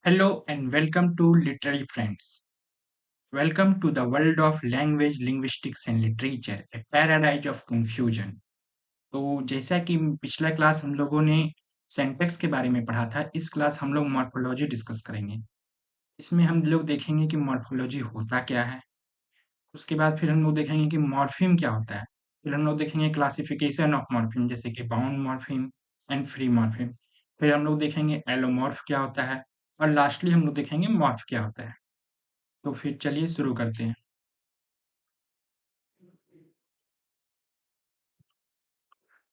Hello and welcome to Literary Friends. Welcome to the world of language, linguistics and literature, a paradise of confusion. तो जैसा कि पिछला class हम लोगों ने सिंटैक्स के बारे में पढ़ा था, इस क्लास हम लोग मॉर्फोलॉजी डिस्कस करेंगे। इसमें हम लोग देखेंगे कि मॉर्फोलॉजी होता क्या है, उसके बाद फिर हम लोग देखेंगे कि मॉर्फिम क्या होता है, फिर हम लोग देखेंगे क्लासिफिकेशन ऑफ मॉर्फिम जैसे कि bound morpheme and free morpheme, फिर हम लोग देखेंगे एलोमॉर्फ क्या होता है और लास्टली हम लोग देखेंगे मॉर्फ क्या होता है। तो फिर चलिए शुरू करते हैं।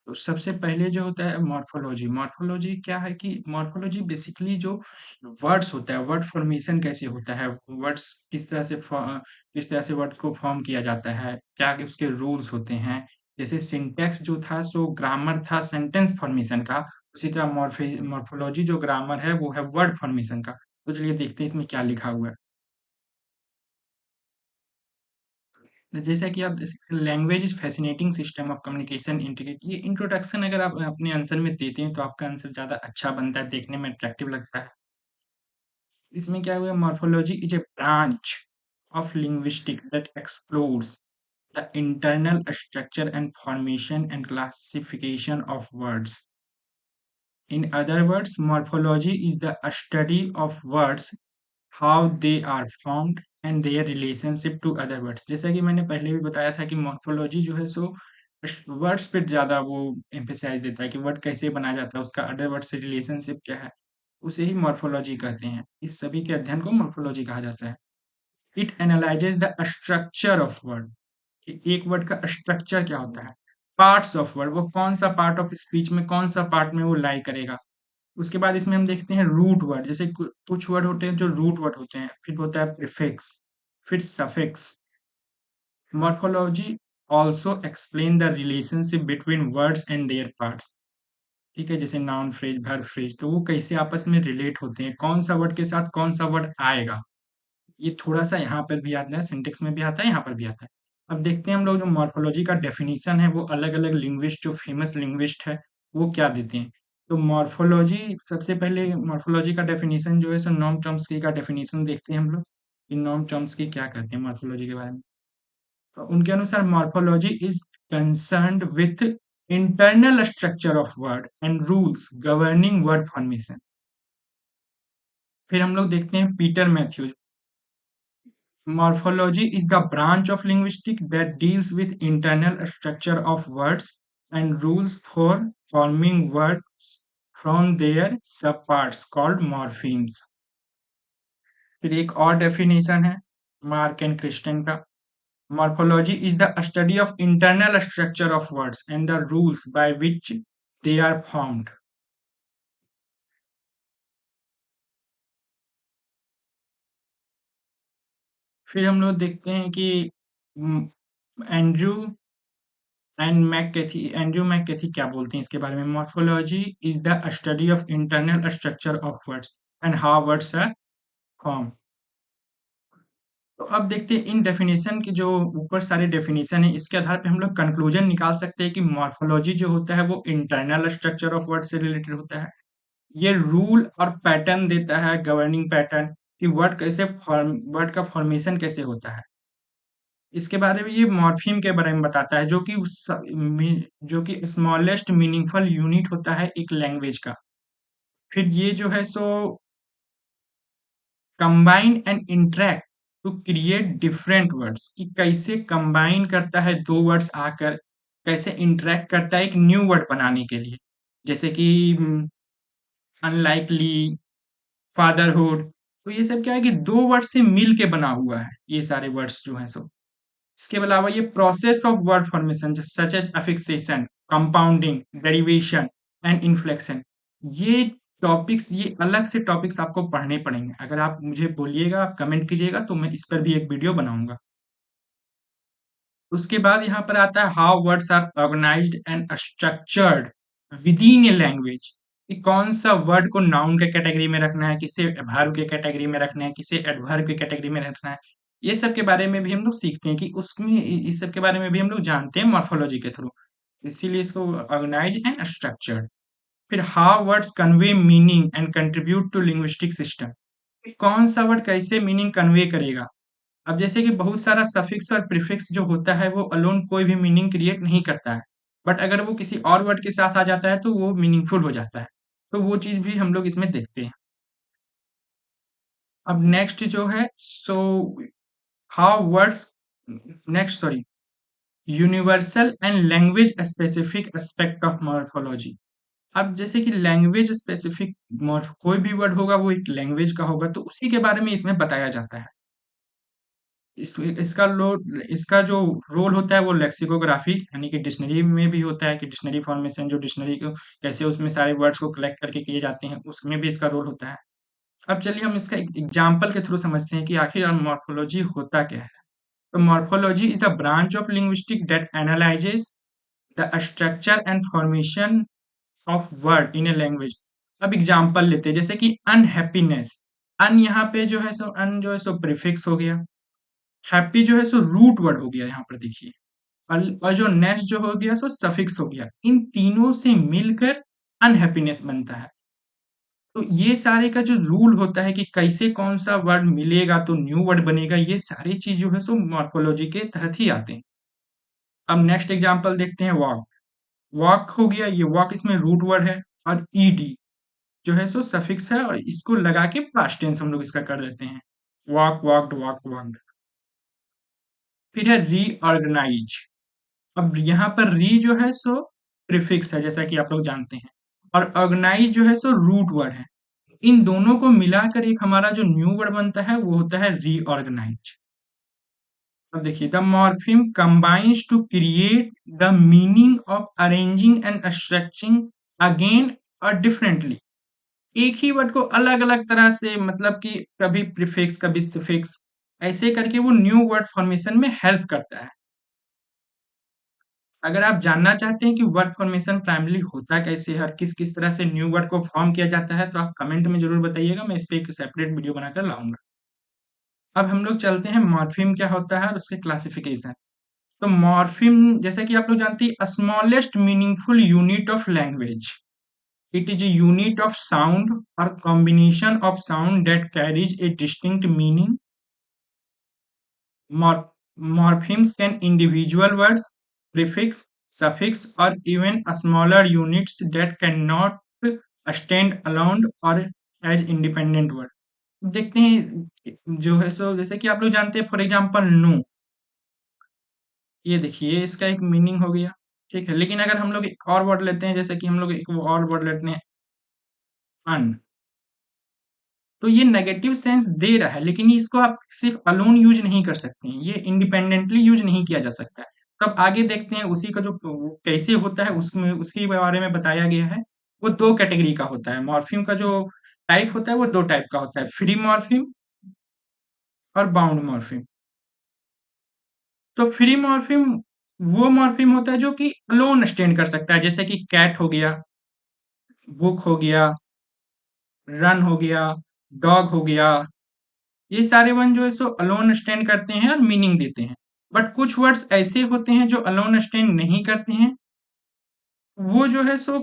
तो सबसे पहले जो होता है मॉर्फोलॉजी। मॉर्फोलॉजी क्या है कि मॉर्फोलॉजी बेसिकली जो वर्ड्स होता है, वर्ड फॉर्मेशन कैसे होता है, वर्ड्स किस तरह से वर्ड्स को फॉर्म किया जाता है, क्या उसके रूल्स होते हैं। जैसे सिंटैक्स जो था सो ग्रामर था सेंटेंस फॉर्मेशन का, उसी तरह मॉर्फोलॉजी जो ग्रामर है वो है वर्ड फॉर्मेशन का। तो चलिए देखते हैं इसमें क्या लिखा हुआ है। जैसा कि आप language is fascinating system of communication integrate, ये इंट्रोडक्शन अगर आप अपने आंसर में देते हैं तो आपका आंसर ज्यादा अच्छा बनता है, देखने में अट्रैक्टिव लगता है। इसमें क्या हुआ, morphology is a branch of linguistic that explores the internal structure and formation and classification of words. In other words, morphology is the study of words, how they are formed and their relationship to other words। जैसा कि मैंने पहले भी बताया था कि morphology जो है सो वर्ड्स पे ज़्यादा वो एम्फेसाइज देता है कि वर्ड कैसे बनाया जाता है, उसका अदर वर्ड से रिलेशनशिप क्या है, उसे ही मॉर्फोलॉजी कहते हैं। इस सभी के अध्ययन को मॉर्फोलॉजी कहा जाता है। It analyses the structure of word, कि एक वर्ड का स्ट्रक्चर क्या होता है, पार्ट्स ऑफ वर्ड, वो कौन सा पार्ट ऑफ स्पीच में कौन सा पार्ट में वो लाई करेगा। उसके बाद इसमें हम देखते हैं रूट वर्ड, जैसे कुछ वर्ड होते हैं जो रूट वर्ड होते हैं, फिर होता है प्रीफिक्स, फिर suffix. Morphology also explain the relationship between words and there parts. ठीक है, जैसे नाउन फ्रेज, वर्ब फ्रेज, तो वो कैसे आपस में रिलेट होते हैं, कौन सा वर्ड के साथ कौन सा वर्ड आएगा। ये थोड़ा सा यहाँ पर भी आता है, सिंटेक्स में भी आता है, यहाँ पर भी आता है। अब देखते हैं हम लोग जो मॉर्फोलॉजी का डेफिनेशन है वो अलग अलग लिंग्विस्ट, जो फेमस लिंग्विस्ट है वो क्या देते हैं। तो मॉर्फोलॉजी, सबसे पहले मॉर्फोलॉजी का डेफिनेशन जो है सो नोम चॉम्स्की का डेफिनेशन देखते हैं हम लोग कि नोम चॉम्स्की क्या कहते हैं मॉर्फोलॉजी के बारे में। तो उनके अनुसार morphology is concerned with internal structure of word and rules governing word formation. फिर हम लोग देखते हैं Peter Matthews. Morphology is the branch of linguistics that deals with internal structure of words and rules for forming words from their subparts called morphemes। फिर एक और definition है mark and Kristen का। Morphology is the study of internal structure of words and the rules by which they are formed। फिर हम लोग देखते हैं कि एंड्रू एंड्रयू मैककेथी क्या बोलते हैं इसके बारे में। Morphology is the study of internal structure of words and how words are form. तो अब देखते हैं इन डेफिनेशन की, जो ऊपर सारे डेफिनेशन है इसके आधार पे हम लोग कंक्लूजन निकाल सकते हैं कि मॉर्फोलॉजी जो होता है वो इंटरनल स्ट्रक्चर ऑफ वर्ड से रिलेटेड होता है। ये रूल और पैटर्न देता है, गवर्निंग पैटर्न, कि वर्ड का फॉर्मेशन कैसे होता है। इसके बारे में ये मॉर्फीम के बारे में बताता है, जो कि स्मॉलेस्ट मीनिंगफुल यूनिट होता है एक लैंग्वेज का। फिर ये जो है so combine and interact to create different words, कि कैसे कंबाइन करता है दो वर्ड्स आकर, कैसे इंटरेक्ट करता है एक न्यू वर्ड बनाने के लिए। जैसे कि अनलाइकली, फादरहुड, तो ये सब क्या है कि दो वर्ड से मिल के बना हुआ है ये सारे वर्ड्स जो हैं सो। इसके अलावा ये process of word formation such as affixation, compounding, derivation and inflection, ये टॉपिक्स, ये अलग से टॉपिक्स आपको पढ़ने पड़ेंगे। अगर आप मुझे बोलिएगा, आप कमेंट कीजिएगा तो मैं इस पर भी एक वीडियो बनाऊंगा। उसके बाद यहाँ पर आता है how words are organised and structured within a language, कि कौन सा वर्ड को नाउन के कैटेगरी में रखना है, किसे वर्ब के कैटेगरी में रखना है, किसे एडवर्ब के कैटेगरी में रखना है। ये सब के बारे में भी हम लोग सीखते हैं कि उसमें इस सब के बारे में भी हम लोग जानते हैं मॉर्फोलॉजी के थ्रू। इसीलिए इसको ऑर्गेनाइज एंड स्ट्रक्चर्ड। फिर how words convey meaning and contribute to linguistic system, कि कौन सा वर्ड कैसे मीनिंग कन्वे करेगा। अब जैसे कि बहुत सारा सफिक्स और प्रीफिक्स जो होता है वो अलोन कोई भी मीनिंग क्रिएट नहीं करता है, बट अगर वो किसी और वर्ड के साथ आ जाता है तो वो मीनिंगफुल हो जाता है। तो वो चीज भी हम लोग इसमें देखते हैं। अब नेक्स्ट जो है so how words, next sorry, universal and language specific aspect of morphology. अब जैसे कि लैंग्वेज स्पेसिफिक, कोई भी वर्ड होगा वो एक लैंग्वेज का होगा, तो उसी के बारे में इसमें बताया जाता है। इसका जो रोल होता है वो लेक्सिकोग्राफी यानी कि डिक्शनरी में भी होता है, कि डिक्शनरी फॉर्मेशन, जो डिक्शनरी को कैसे उसमें सारे वर्ड्स को कलेक्ट करके किए जाते हैं, उसमें भी इसका रोल होता है। अब चलिए हम इसका एक एग्जाम्पल के थ्रू समझते हैं कि आखिर मॉर्फोलॉजी होता क्या है। तो morphology is the branch of linguistic that analyses the structure and formation of word in a language. अब एग्जाम्पल लेते हैं जैसे कि अनहैप्पीनेस। अन यहाँ पे जो है सो अन जो है सो प्रीफिक्स हो गया, हैप्पी जो है सो रूट वर्ड हो गया यहाँ पर देखिए, और जो नेस जो हो गया सो सफिक्स हो गया। इन तीनों से मिलकर अनहैप्पीनेस बनता है। तो ये सारे का जो रूल होता है कि कैसे कौन सा वर्ड मिलेगा तो न्यू वर्ड बनेगा, ये सारी चीज जो है सो मॉर्फोलॉजी के तहत ही आते हैं। अब नेक्स्ट एग्जांपल देखते हैं वॉक। वॉक हो गया, ये वॉक इसमें रूट वर्ड है, और ईडी जो है सो सफिक्स है, और इसको लगा के पास्ट टेंस हम लोग इसका कर देते हैं, वॉक वॉकड वॉक वॉकड। फिर है रीऑर्गेनाइज। अब यहाँ पर री जो है सो प्रीफिक्स है जैसा कि आप लोग जानते हैं, और ऑर्गेनाइज जो है सो रूट वर्ड है। इन दोनों को मिलाकर एक हमारा जो न्यू वर्ड बनता है वो होता है रीऑर्गेनाइज। अब देखिए the morpheme combines to create the meaning of arranging and structuring again और डिफरेंटली। एक ही वर्ड को अलग अलग तरह से, मतलब कि कभी प्रीफिक्स कभी सफिक्स, ऐसे करके वो न्यू वर्ड फॉर्मेशन में हेल्प करता है। अगर आप जानना चाहते हैं कि वर्ड फॉर्मेशन प्राइमरी होता कैसे है और किस किस तरह से न्यू वर्ड को फॉर्म किया जाता है, तो आप कमेंट में जरूर बताइएगा, मैं इस पे एक सेपरेट वीडियो बनाकर लाऊंगा। अब हम लोग चलते हैं मॉर्फिम क्या होता है और उसके क्लासिफिकेशन। तो मॉर्फिम जैसा कि आप लोग जानते हैं, smallest meaningful unit of language. It is a unit of sound or combination of sound that carries a distinct meaning. Morphemes can individual words, prefix, suffix, or even smaller units that cannot stand alone or as independent word. देखते हैं जो है सो जैसे कि आप लोग जानते हैं, फॉर एग्जांपल नो, ये देखिए इसका एक मीनिंग हो गया, ठीक है। लेकिन अगर हम लोग एक और वर्ड लेते हैं, जैसे कि हम लोग एक और वर्ड लेते हैं अन, तो ये नेगेटिव सेंस दे रहा है, लेकिन इसको आप सिर्फ अलोन यूज नहीं कर सकते हैं, ये इंडिपेंडेंटली यूज नहीं किया जा सकता है। तो अब आगे देखते हैं उसी का जो वो कैसे होता है, उसमें उसके बारे में बताया गया है। वो दो कैटेगरी का होता है, मॉर्फिम का जो टाइप होता है वो दो टाइप का होता है, फ्री मॉर्फिम और बाउंड मॉर्फिम। तो फ्री मॉर्फिम वो मॉर्फिम होता है जो कि अलोन स्टैंड कर सकता है, जैसे कि कैट हो गया, बुक हो गया, रन हो गया, डॉग हो गया। ये सारे वन जो है सो अलोन स्टैंड करते हैं और मीनिंग देते हैं। बट कुछ वर्ड्स ऐसे होते हैं जो अलोन स्टैंड नहीं करते हैं, वो जो है सो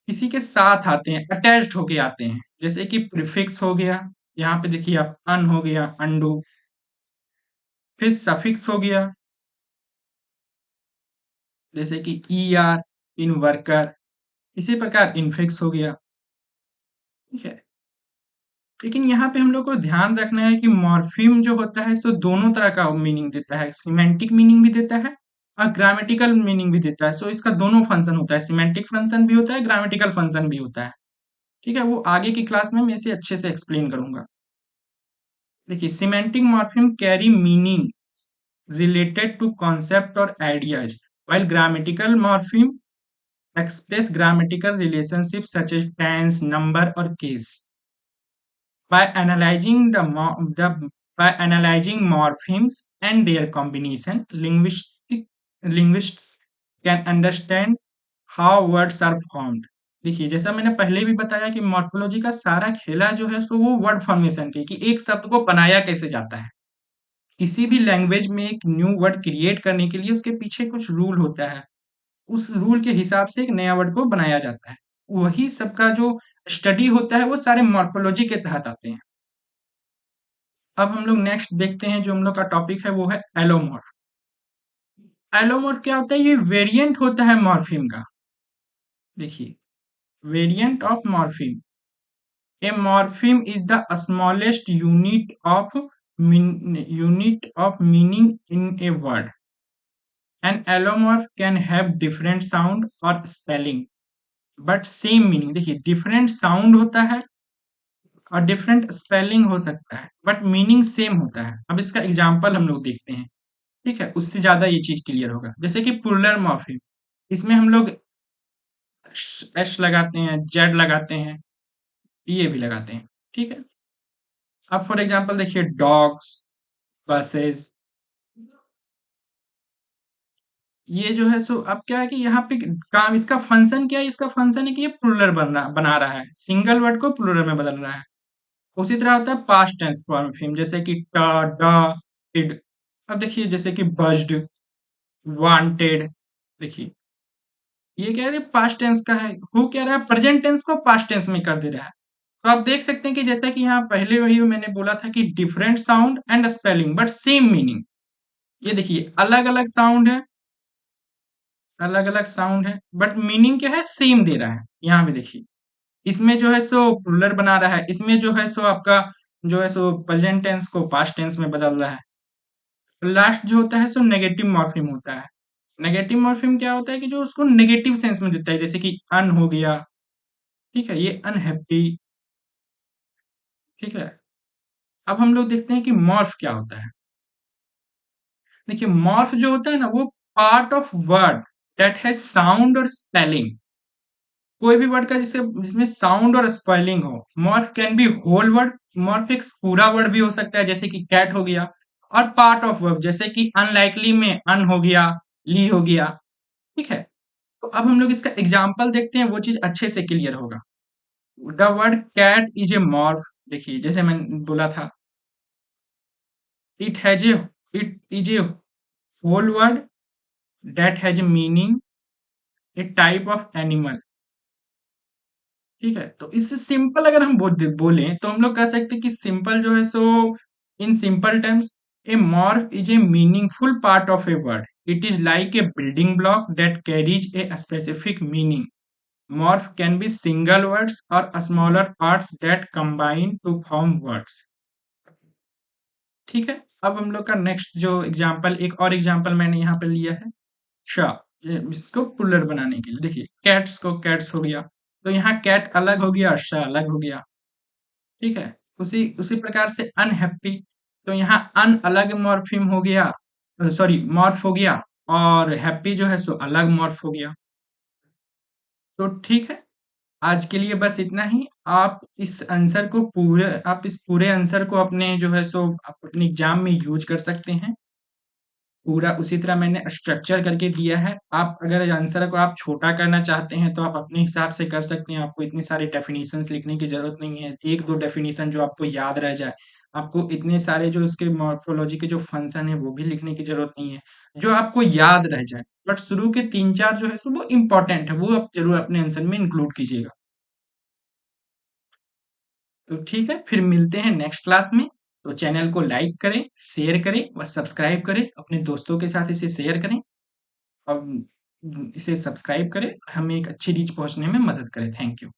किसी के साथ आते हैं, अटैच्ड होके आते हैं, जैसे कि प्रीफिक्स हो गया, यहाँ पे देखिए आप अन हो गया अंडू, फिर सफिक्स हो गया जैसे कि ई आर इन वर्कर, इसी प्रकार इनफिक्स हो गया, ठीक है। लेकिन यहाँ पे हम लोग को ध्यान रखना है कि मॉर्फिम जो होता है सो दोनों तरह का मीनिंग देता है, सिमेंटिक मीनिंग भी देता है और ग्रामेटिकल मीनिंग भी देता है। सो इसका दोनों फंक्शन होता है, सिमेंटिक फंक्शन भी होता है, ग्रामेटिकल फंक्शन भी होता है, ठीक है। वो आगे की क्लास में मैं इसे अच्छे से एक्सप्लेन करूंगा। देखिए semantic morpheme carry meaning related to concept और ideas, while grammatical morpheme express grammatical relationships such as tense, number, or case. By analyzing by analyzing morphemes and their combination, linguists can understand how words are formed. देखिए जैसा मैंने पहले भी बताया कि morphology का सारा खेला जो है सो वो वर्ड फॉर्मेशन के, कि एक शब्द को बनाया कैसे जाता है। किसी भी लैंग्वेज में एक न्यू वर्ड क्रिएट करने के लिए उसके पीछे कुछ रूल होता है, उस रूल के हिसाब से एक नया वर्ड को बनाया जाता है। वही सबका जो स्टडी होता है वो सारे मॉर्फोलॉजी के तहत आते हैं। अब हम लोग नेक्स्ट देखते हैं, जो हम लोग का टॉपिक है वो है एलोमॉर्फ। एलोमॉर्फ क्या होता है? ये वेरिएंट होता है मॉर्फिम का। देखिए, variant of morpheme. A morpheme is the smallest unit of meaning in a word. An allomorph can have different sound or spelling, but same meaning. देखिए, different sound होता है और different spelling हो सकता है, but meaning same होता है। अब इसका एग्जाम्पल हम लोग देखते हैं, ठीक है? उससे ज्यादा ये चीज क्लियर होगा। जैसे कि प्लुरल मॉर्फिम, इसमें हम लोग एस लगाते हैं, जेड लगाते हैं, ये भी लगाते हैं, ठीक है? अब फॉर एग्जाम्पल देखिए, डॉग्स, बसेस, ये जो है सो अब क्या है कि यहाँ पे काम, इसका फंक्शन क्या है? इसका फंक्शन है कि ये प्लुरल बना रहा है, सिंगल वर्ड को प्लुरल में बदल रहा है। उसी तरह होता है पास्ट टेंस फॉर्म, जैसे कि टा, डा, डिड। अब देखिए, जैसे कि बज्ड, वांटेड, देखिए ये क्या है? पास्ट टेंस का है। हु कह रहा है? प्रेजेंट टेंस को पास्ट टेंस में कर दे रहा है। तो आप देख सकते हैं कि जैसा कि यहाँ पहले वही मैंने बोला था कि different sound and spelling but same meaning. ये देखिए, अलग अलग साउंड है, अलग अलग साउंड है, बट मीनिंग क्या है? सेम दे रहा है। यहाँ पे देखिए, इसमें जो है सो प्लुरल बना रहा है, इसमें जो है सो आपका जो है सो प्रेजेंट टेंस को पास्ट टेंस में बदल रहा है। लास्ट जो होता है सो नेगेटिव मॉर्फिम होता है। नेगेटिव मॉर्फिम क्या होता है कि जो उसको नेगेटिव सेंस में देता है, जैसे कि अन हो गया, ठीक है? ये अनहैप्पी, ठीक है? अब हम लोग देखते हैं कि मॉर्फ क्या होता है। देखिए, मॉर्फ जो होता है ना, वो part of word that has sound और स्पेलिंग। कोई भी वर्ड का जिससे जिसमें साउंड और स्पेलिंग हो। Morph can be whole word, morph एक पूरा वर्ड भी हो सकता है, जैसे कि कैट हो गया। और पार्ट ऑफ वर्ब, जैसे कि अनलाइकली में अन हो गया, ली हो गया, ठीक है? तो अब हम लोग इसका एग्जाम्पल देखते हैं, वो चीज अच्छे से क्लियर होगा। The word cat is a morph. देखिए, जैसे मैंने बोला था, it has a it is a whole word that has meaning, a type of animal, ठीक है? तो इससे सिंपल अगर हम बोलें तो हम लोग कह सकते हैं कि सिंपल जो है so, in simple terms, a morph is a meaningful part of a word. It is like a building block that carries a specific meaning. Morph can be single words or smaller parts that combine to form words, ठीक है? अब हम लोग का next जो example, एक और example मैंने यहाँ पे लिया है, श, इसको पुलर बनाने के लिए। देखिए, कैट्स को कैट्स हो गया, तो यहाँ कैट अलग हो गया, श अलग हो गया, ठीक है? उसी उसी प्रकार से अनहैप्पी, तो यहाँ अन अलग मॉर्फिम हो गया, सॉरी मॉर्फ हो गया, और हैप्पी जो है सो अलग मॉर्फ हो गया। तो ठीक है, आज के लिए बस इतना ही। आप इस पूरे आंसर को अपने जो है सो आप अपने एग्जाम में यूज कर सकते हैं। पूरा उसी तरह मैंने स्ट्रक्चर करके दिया है। आप अगर आंसर को आप छोटा करना चाहते हैं तो आप अपने हिसाब से कर सकते हैं। आपको इतनी सारी डेफिनेशंस लिखने की जरूरत नहीं है। एक दो डेफिनेशन जो आपको याद रह जाए। आपको इतने सारे जो इसके मॉर्फोलॉजी के जो फंक्शन है वो भी लिखने की जरूरत नहीं है, जो आपको याद रह जाए। बट शुरू के 3-4 जो है सो वो इम्पोर्टेंट है, वो आप जरूर अपने आंसर में इंक्लूड कीजिएगा। तो ठीक है, फिर मिलते हैं नेक्स्ट क्लास में। तो चैनल को लाइक करें, शेयर करें और सब्सक्राइब करें। अपने दोस्तों के साथ इसे शेयर करें और इसे सब्सक्राइब करें, हमें एक अच्छी रीच पहुंचने में मदद करें। Thank you.